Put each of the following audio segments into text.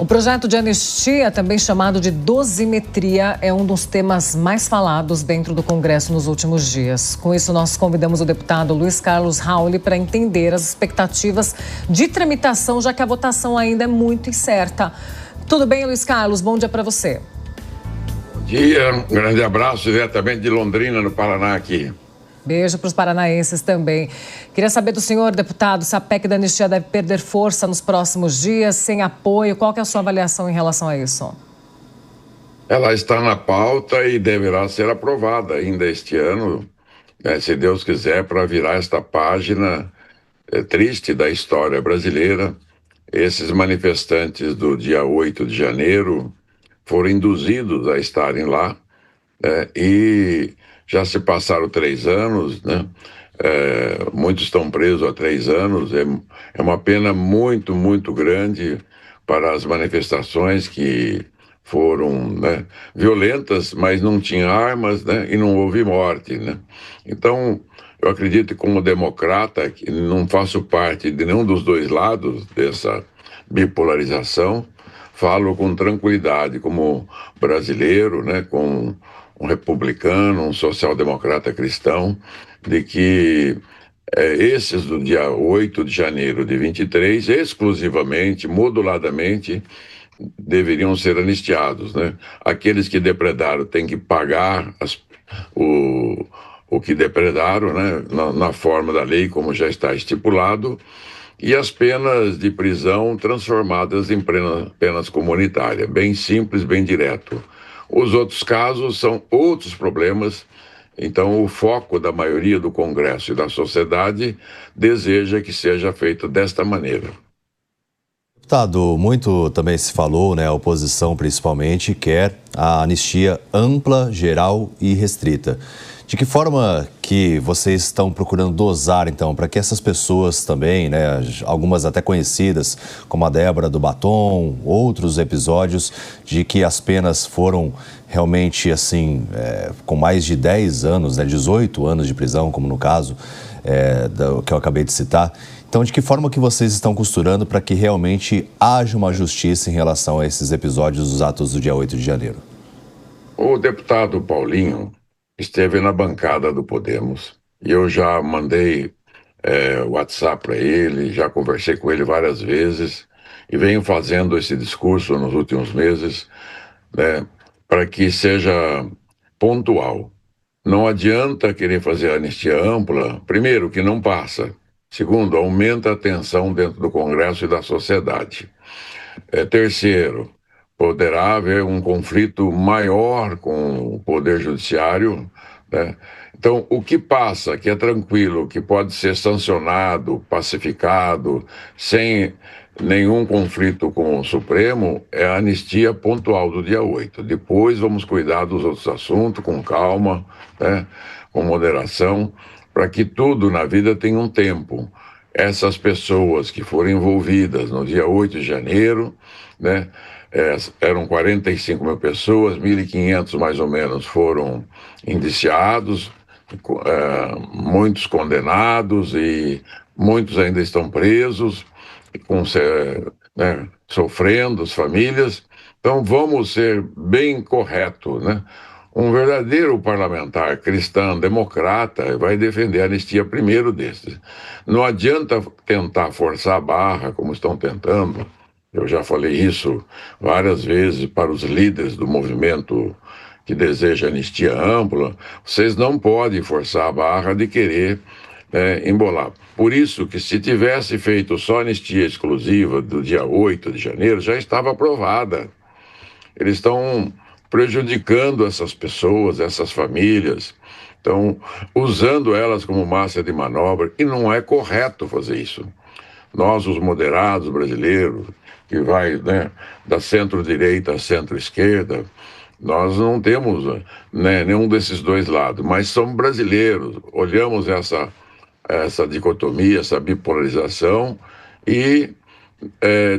O projeto de anistia, também chamado de dosimetria, é um dos temas mais falados dentro do Congresso nos últimos dias. Com isso, nós convidamos o deputado Luiz Carlos Rauli para entender as expectativas de tramitação, já que a votação ainda é muito incerta. Tudo bem, Luiz Carlos? Bom dia para você. Bom dia, um grande abraço diretamente de Londrina, no Paraná aqui. Beijo para os paranaenses também. Queria saber do senhor, deputado, se a PEC da anistia deve perder força nos próximos dias, sem apoio. Qual que é a sua avaliação em relação a isso? Ela está na pauta e deverá ser aprovada ainda este ano, se Deus quiser, para virar esta página triste da história brasileira. Esses manifestantes do dia 8 de janeiro foram induzidos a estarem lá, e já se passaram 3 anos, né? Muitos estão presos há 3 anos. É uma pena muito, muito grande para as manifestações que foram, né, violentas, mas não tinha armas, né, e não houve morte, né? Então, eu acredito que, como democrata, que não faço parte de nenhum dos dois lados dessa bipolarização, falo com tranquilidade como brasileiro, né, com um republicano, um social-democrata cristão, de que esses do dia 8 de janeiro de 23, exclusivamente, moduladamente, deveriam ser anistiados, né? Aqueles que depredaram têm que pagar o que depredaram, né, na forma da lei, como já está estipulado, e as penas de prisão transformadas em penas comunitárias, bem simples, bem direto. Os outros casos são outros problemas. Então, o foco da maioria do Congresso e da sociedade deseja que seja feito desta maneira. Deputado, muito também se falou, né, a oposição principalmente quer a anistia ampla, geral e restrita. De que forma que vocês estão procurando dosar, então, para que essas pessoas também, né, algumas até conhecidas, como a Débora do Batom, outros episódios de que as penas foram realmente, assim, com mais de 10 anos, né, 18 anos de prisão, como no caso que eu acabei de citar. Então, de que forma que vocês estão costurando para que realmente haja uma justiça em relação a esses episódios dos atos do dia 8 de janeiro? O deputado Paulinho esteve na bancada do Podemos e eu já mandei WhatsApp para ele, já conversei com ele várias vezes e venho fazendo esse discurso nos últimos meses, né, para que seja pontual. Não adianta querer fazer anistia ampla, primeiro, que não passa. Segundo, aumenta a tensão dentro do Congresso e da sociedade. Terceiro, poderá haver um conflito maior com o Poder Judiciário, né? Então, o que passa, que é tranquilo, que pode ser sancionado, pacificado, sem nenhum conflito com o Supremo, é a anistia pontual do dia 8. Depois vamos cuidar dos outros assuntos com calma, né? Com moderação, para que tudo na vida tenha um tempo. Essas pessoas que foram envolvidas no dia 8 de janeiro, né, eram 45 mil pessoas, 1.500 mais ou menos foram indiciados, muitos condenados e muitos ainda estão presos, né, sofrendo, as famílias. Então vamos ser bem corretos, né? Um verdadeiro parlamentar cristão, democrata, vai defender a anistia primeiro desses. Não adianta tentar forçar a barra, como estão tentando. Eu já falei isso várias vezes para os líderes do movimento que deseja anistia ampla. Vocês não podem forçar a barra de querer embolar. Por isso que, se tivesse feito só anistia exclusiva do dia 8 de janeiro, já estava aprovada. Eles estão prejudicando essas pessoas, essas famílias, estão usando elas como massa de manobra, e não é correto fazer isso. Nós, os moderados brasileiros, que vai, né, da centro-direita à centro-esquerda, nós não temos, né, nenhum desses dois lados, mas somos brasileiros, olhamos essa dicotomia, essa bipolarização e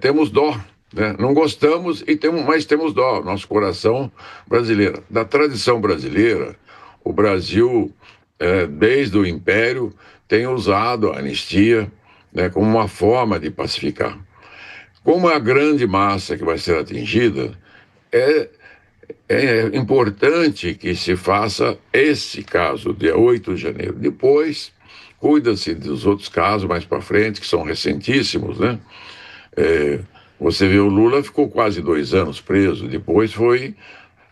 temos dó. Né? Não gostamos, mas temos dó, nosso coração brasileiro. Da tradição brasileira, o Brasil, desde o Império, tem usado a anistia, né, como uma forma de pacificar. como a grande massa que vai ser atingida, é importante que se faça esse caso, dia 8 de janeiro. Depois, cuida-se dos outros casos mais para frente, que são recentíssimos, né? Você vê, o Lula ficou quase 2 anos preso, depois foi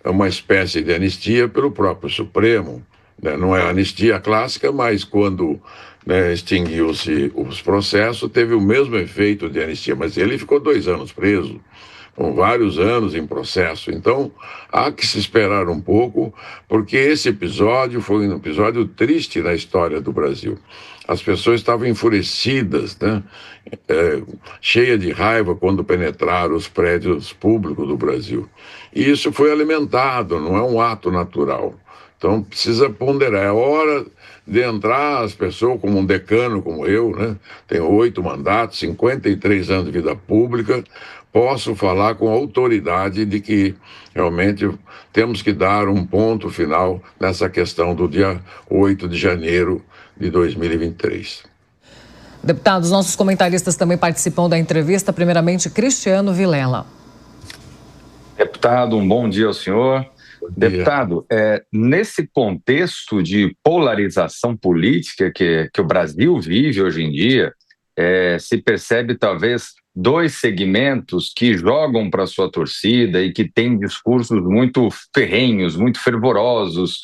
uma espécie de anistia pelo próprio Supremo, né? Não é anistia clássica, mas quando, né, extinguiu-se os processos, teve o mesmo efeito de anistia, mas ele ficou 2 anos preso, com vários anos em processo. Então, há que se esperar um pouco, porque esse episódio foi um episódio triste na história do Brasil. As pessoas estavam enfurecidas, né? Cheia de raiva quando penetraram os prédios públicos do Brasil. E isso foi alimentado, não é um ato natural. Então, precisa ponderar. É hora de entrar as pessoas, como um decano como eu, né? Tenho 8 mandatos, 53 anos de vida pública, posso falar com autoridade de que realmente temos que dar um ponto final nessa questão do dia 8 de janeiro de 2023. Deputados, nossos comentaristas também participam da entrevista. Primeiramente, Cristiano Vilela. Deputado, um bom dia ao senhor. Deputado, nesse contexto de polarização política que o Brasil vive hoje em dia, se percebe talvez 2 segmentos que jogam para a sua torcida e que têm discursos muito ferrenhos, muito fervorosos,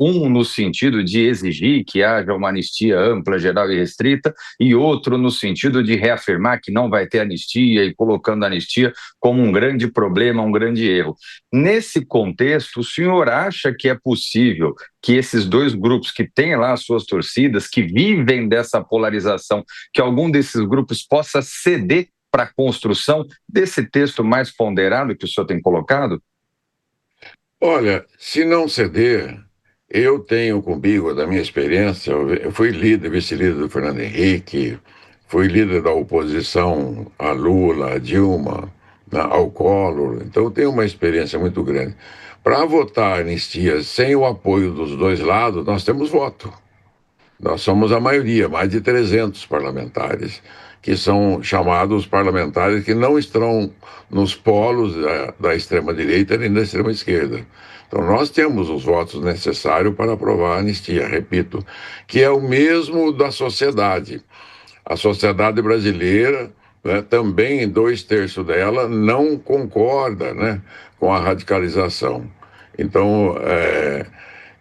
um no sentido de exigir que haja uma anistia ampla, geral e restrita, e outro no sentido de reafirmar que não vai ter anistia e colocando a anistia como um grande problema, um grande erro. Nesse contexto, o senhor acha que é possível que esses 2 grupos que têm lá as suas torcidas, que vivem dessa polarização, que algum desses grupos possa ceder para a construção desse texto mais ponderado que o senhor tem colocado? Olha, se não ceder, eu tenho comigo, da minha experiência, eu fui líder, vice-líder do Fernando Henrique, fui líder da oposição a Lula, a Dilma, ao Collor, então eu tenho uma experiência muito grande. Para votar anistia sem o apoio dos 2 lados, nós temos voto. Nós somos a maioria, mais de 300 parlamentares, que são chamados parlamentares que não estão nos polos da extrema-direita nem da extrema-esquerda. Então, nós temos os votos necessários para aprovar a anistia, repito, que é o mesmo da sociedade. A sociedade brasileira, né, também 2/3 dela não concorda, né, com a radicalização. Então,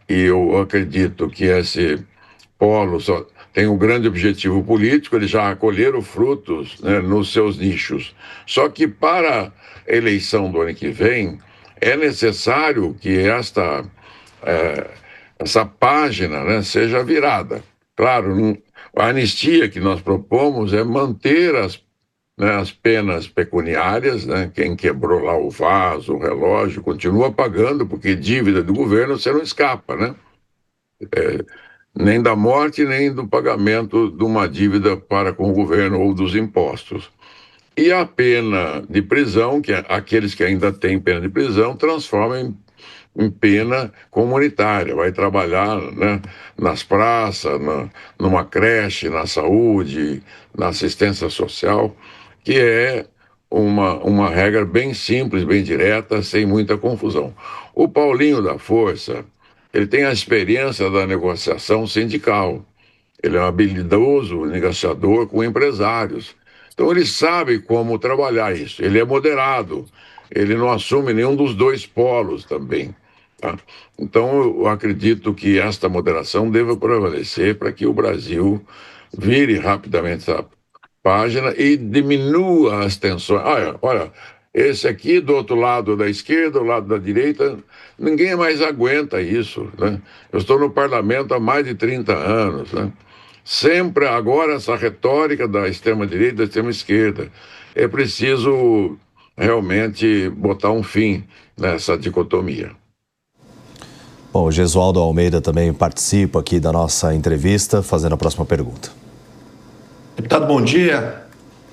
eu acredito que esse polo tem um grande objetivo político, eles já colheram frutos, né, nos seus nichos. Só que para a eleição do ano que vem, é necessário que essa página, né, seja virada. Claro, a anistia que nós propomos é manter as penas pecuniárias, né? Quem quebrou lá o vaso, o relógio, continua pagando, porque dívida do governo você não escapa, né? Nem da morte, nem do pagamento de uma dívida para com o governo ou dos impostos. E a pena de prisão, que aqueles que ainda têm pena de prisão, transformam em pena comunitária. Vai trabalhar, né, nas praças, numa creche, na saúde, na assistência social, que é uma regra bem simples, bem direta, sem muita confusão. O Paulinho da Força, ele tem a experiência da negociação sindical. Ele é um habilidoso negociador com empresários. Então, ele sabe como trabalhar isso. Ele é moderado. Ele não assume nenhum dos 2 polos também. Tá? Então, eu acredito que esta moderação deva prevalecer para que o Brasil vire rapidamente essa página e diminua as tensões. Olha, esse aqui do outro lado da esquerda, do lado da direita, ninguém mais aguenta isso, né? Eu estou no parlamento há mais de 30 anos, né? Sempre agora essa retórica da extrema-direita e da extrema-esquerda. É preciso realmente botar um fim nessa dicotomia. Bom, o Gesualdo Almeida também participa aqui da nossa entrevista, fazendo a próxima pergunta. Deputado, bom dia.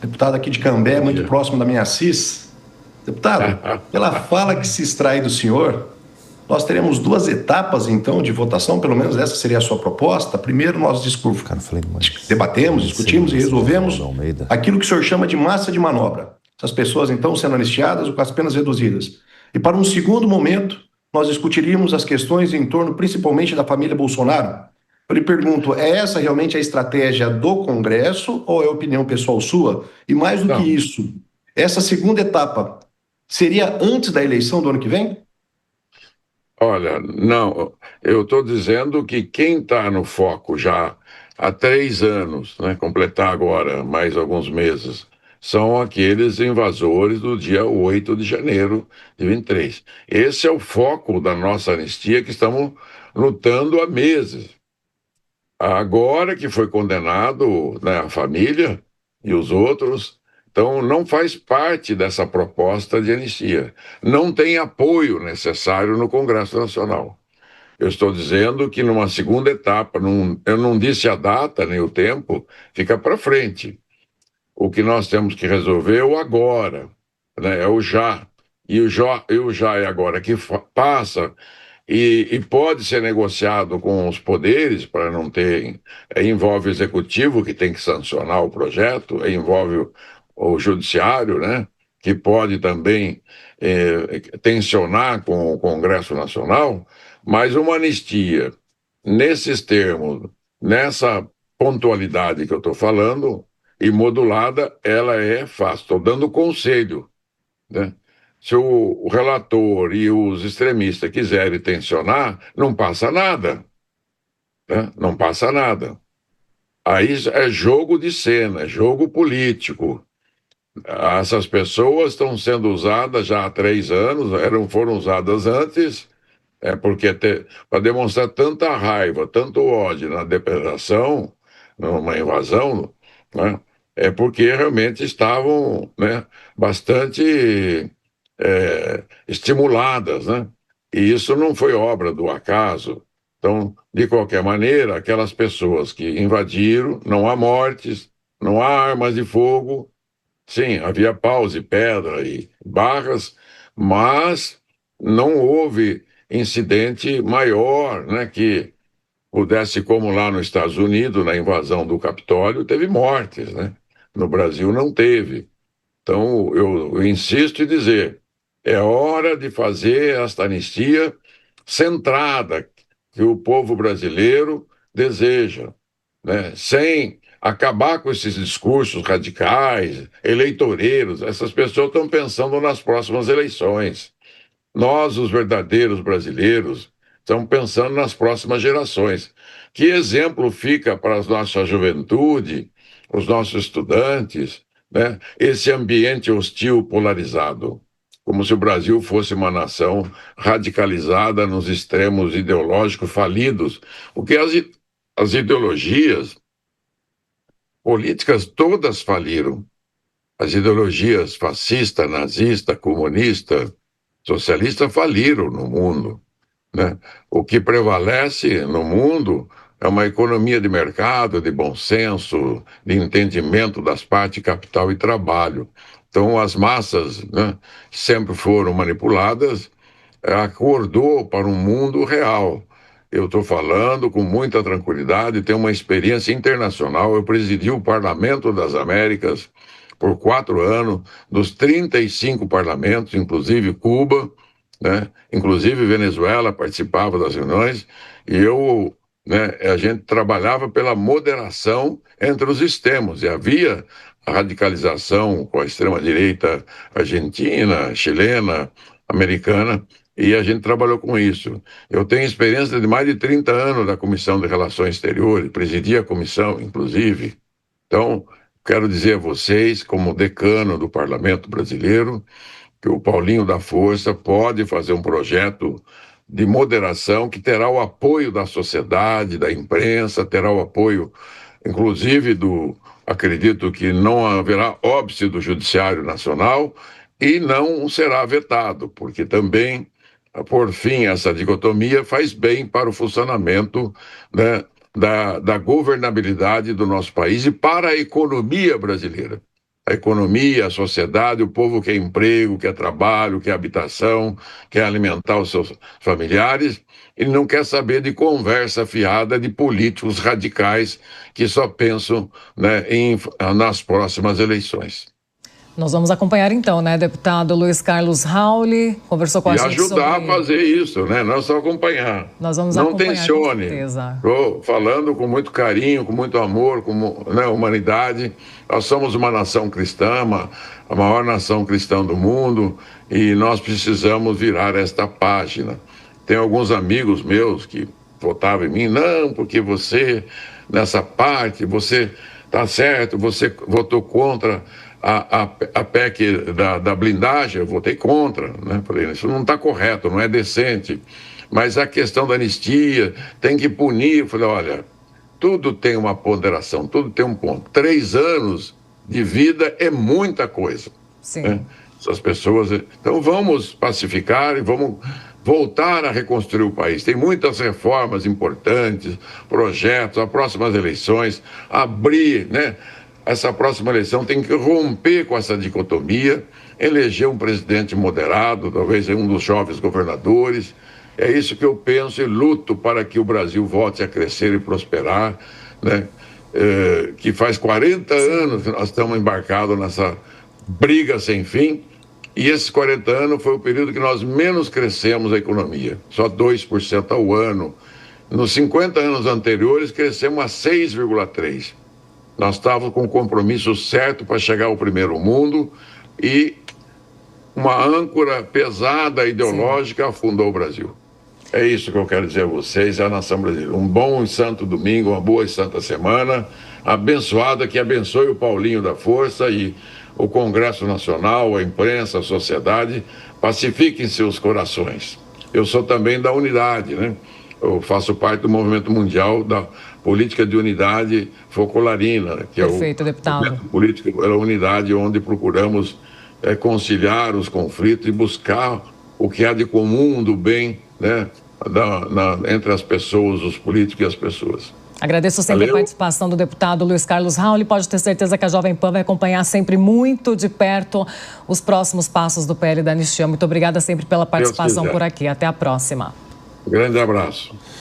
Deputado aqui de Cambé, muito próximo da minha Assis. Deputado, pela fala que se extrai do senhor, nós teremos 2 etapas, então, de votação, pelo menos essa seria a sua proposta. Primeiro, nós debatemos, discutimos e resolvemos aquilo que o senhor chama de massa de manobra. essas pessoas então sendo anistiadas ou com as penas reduzidas. E para um segundo momento, nós discutiríamos as questões em torno principalmente da família Bolsonaro. Eu lhe pergunto, é essa realmente a estratégia do Congresso ou é opinião pessoal sua? E mais do que isso, essa segunda etapa seria antes da eleição do ano que vem? Olha, não, eu estou dizendo que quem está no foco já há 3 anos, né, completar agora mais alguns meses, são aqueles invasores do dia 8 de janeiro de 23. Esse é o foco da nossa anistia que estamos lutando há meses. Agora que foi condenado, né, a família e os outros, então não faz parte dessa proposta de anistia. Não tem apoio necessário no Congresso Nacional. Eu estou dizendo que numa segunda etapa, eu não disse a data nem o tempo, fica para frente. O que nós temos que resolver é o agora, né, é o já. E o já é agora que passa e pode ser negociado com os poderes para não ter. Envolve o executivo, que tem que sancionar o projeto, envolve o judiciário, né, que pode também tensionar com o Congresso Nacional, mas uma anistia nesses termos, nessa pontualidade que eu estou falando, e modulada, ela é fácil. Estou dando conselho, né? Se o relator e os extremistas quiserem tensionar, não passa nada, né? Não passa nada. Aí é jogo de cena, é jogo político. Essas pessoas estão sendo usadas já há 3 anos, foram usadas antes, porque para demonstrar tanta raiva, tanto ódio na depredação, numa invasão, né? É porque realmente estavam, né, bastante estimuladas, né? E isso não foi obra do acaso. Então, de qualquer maneira, aquelas pessoas que invadiram, não há mortes, não há armas de fogo. Sim, havia paus e pedra e barras, mas não houve incidente maior, né, que pudesse, como lá nos Estados Unidos, na invasão do Capitólio, teve mortes, né? No Brasil não teve. Então, eu insisto em dizer, é hora de fazer esta anistia centrada que o povo brasileiro deseja, né? Sem acabar com esses discursos radicais, eleitoreiros. Essas pessoas estão pensando nas próximas eleições. Nós, os verdadeiros brasileiros, estamos pensando nas próximas gerações. Que exemplo fica para a nossa juventude, os nossos estudantes, né? Esse ambiente hostil polarizado, como se o Brasil fosse uma nação radicalizada nos extremos ideológicos falidos, porque as ideologias políticas todas faliram. As ideologias fascista, nazista, comunista, socialista faliram no mundo, né? O que prevalece no mundo é uma economia de mercado, de bom senso, de entendimento das partes capital e trabalho. Então, as massas, né, sempre foram manipuladas, acordou para um mundo real. Eu estou falando com muita tranquilidade, tenho uma experiência internacional. Eu presidi o Parlamento das Américas por 4 anos, dos 35 parlamentos, inclusive Cuba, né? Inclusive Venezuela participava das reuniões, e né, a gente trabalhava pela moderação entre os extremos, e havia a radicalização com a extrema-direita argentina, chilena, americana, e a gente trabalhou com isso. Eu tenho experiência de mais de 30 anos da Comissão de Relações Exteriores, presidi a comissão, inclusive. Então, quero dizer a vocês, como decano do Parlamento Brasileiro, que o Paulinho da Força pode fazer um projeto de moderação que terá o apoio da sociedade, da imprensa, terá o apoio, inclusive, acredito que não haverá óbice do Judiciário Nacional e não será vetado, porque também, por fim, essa dicotomia faz bem para o funcionamento, né, da governabilidade do nosso país e para a economia brasileira. A economia, a sociedade, o povo quer emprego, quer trabalho, quer habitação, quer alimentar os seus familiares, ele não quer saber de conversa fiada de políticos radicais que só pensam, né, nas próximas eleições. Nós vamos acompanhar então, né, deputado Luiz Carlos Rauli, conversou com a gente sobre... E ajudar a fazer isso, né, não só acompanhar. Nós vamos não acompanhar, tensione. com certeza. Estou falando com muito carinho, com muito amor, com humanidade. Nós somos uma nação cristã, a maior nação cristã do mundo, e nós precisamos virar esta página. Tem alguns amigos meus que votavam em mim, não, porque você, nessa parte, você está certo, você votou contra a PEC da blindagem, eu votei contra, né? Falei, isso não está correto, não é decente. Mas a questão da anistia, tem que punir. Eu falei, olha, tudo tem uma ponderação, tudo tem um ponto. 3 anos de vida é muita coisa. Sim. Né? Essas pessoas... Então vamos pacificar e vamos voltar a reconstruir o país. Tem muitas reformas importantes, projetos, as próximas eleições, abrir, né? Essa próxima eleição tem que romper com essa dicotomia, eleger um presidente moderado, talvez um dos jovens governadores. É isso que eu penso e luto para que o Brasil volte a crescer e prosperar, né? Que faz 40 anos que nós estamos embarcados nessa briga sem fim, e esses 40 anos foi o período que nós menos crescemos a economia, só 2% ao ano. Nos 50 anos anteriores, crescemos a 6,3%. Nós estávamos com o compromisso certo para chegar ao primeiro mundo e uma âncora pesada ideológica afundou o Brasil. É isso que eu quero dizer a vocês, a nação brasileira. Um bom e santo domingo, uma boa e santa semana, abençoada, que abençoe o Paulinho da Força e o Congresso Nacional, a imprensa, a sociedade, pacifiquem seus corações. Eu sou também da unidade, né? Eu faço parte do movimento mundial da política de unidade focolarina, que Perfeito, é o deputado. movimento político, é a unidade onde procuramos conciliar os conflitos e buscar o que há de comum do bem, né, entre as pessoas, os políticos e as pessoas. Agradeço sempre a participação do deputado Luiz Carlos Rauli. Pode ter certeza que a Jovem Pan vai acompanhar sempre muito de perto os próximos passos do PL da Anistia. Muito obrigada sempre pela participação por aqui. Até a próxima. Um grande abraço.